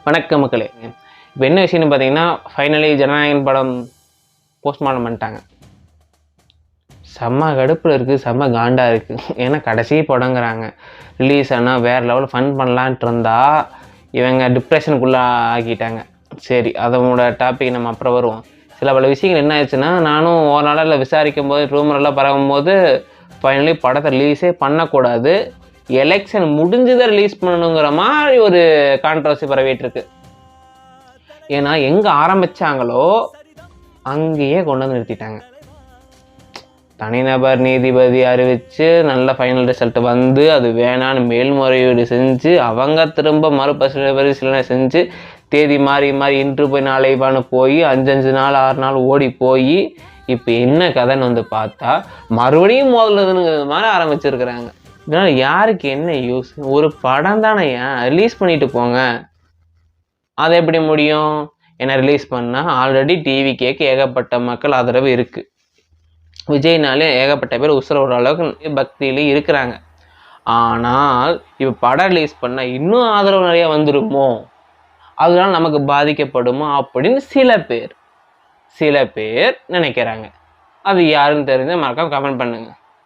வணக்கம் மக்களே. இப்போ என்ன விஷயம்னு பார்த்தீங்கன்னா, ஃபைனலி ஜனநாயகன் படம் போஸ்ட்மார்ட்டம் பண்ணிட்டாங்க. செம்ம கடுப்பில் இருக்குது, செம்ம காண்டாக இருக்குது. ஏன்னா கடைசி படங்கிறாங்க, ரிலீஸ் ஆனால் வேறு லெவலில் ஃபன் பண்ணலான்ட்டு இருந்தால் இவங்க டிப்ரெஷனுக்குள்ளே ஆக்கிட்டாங்க. சரி, அதோட டாபிக் நம்ம அப்புறம் வருவோம். சில பல விஷயங்கள் என்ன ஆயிடுச்சுன்னா, நானும் ஒரு நாளில் விசாரிக்கும் போது ரூமரெல்லாம் பரவும்போது ஃபைனலி படத்தை ரிலீஸே பண்ணக்கூடாது, எலெக்ஷன் முடிஞ்சுதான் ரிலீஸ் பண்ணணுங்கிற மாதிரி ஒரு கான்ட்ரவர்சி பரவிட்டுருக்கு. ஏன்னா எங்கே ஆரம்பித்தாங்களோ அங்கேயே கொண்டு வந்து நிறுத்திட்டாங்க. தனிநபர் நீதிபதி அறிவித்து நல்ல ஃபைனல் ரிசல்ட் வந்து அது வேணான்னு மேல்முறையீடு செஞ்சு அவங்க திரும்ப மறுபரிசீலனை செஞ்சு தேதி மாறி இன்று போய் நாளைவான்னு போய் 5 நாள் 6 நாள் ஓடி போய் இப்போ என்ன கதைன்னு வந்து பார்த்தா மறுபடியும் முதல்ல மாதிரி ஆரம்பிச்சிருக்கிறாங்க. இதனால் யாருக்கு என்ன யூஸ்? ஒரு படம் தானே, ஏன் ரிலீஸ் பண்ணிட்டு போங்க. அது எப்படி முடியும்? ஏன்னா ரிலீஸ் பண்ணால் ஆல்ரெடி டிவி கேட்க ஏகப்பட்ட மக்கள் ஆதரவு இருக்குது. விஜய்னாலே ஏகப்பட்ட பேர் உசுர அளவுக்கு பக்தியிலே இருக்கிறாங்க. ஆனால் இப்போ படம் ரிலீஸ் பண்ணால் இன்னும் ஆதரவு நிறையா வந்துடுமோ, அதனால நமக்கு பாதிக்கப்படுமோ அப்படின்னு சில பேர் நினைக்கிறாங்க. அது யாருன்னு தெரிஞ்சு மறக்காம கமெண்ட் பண்ணுங்க.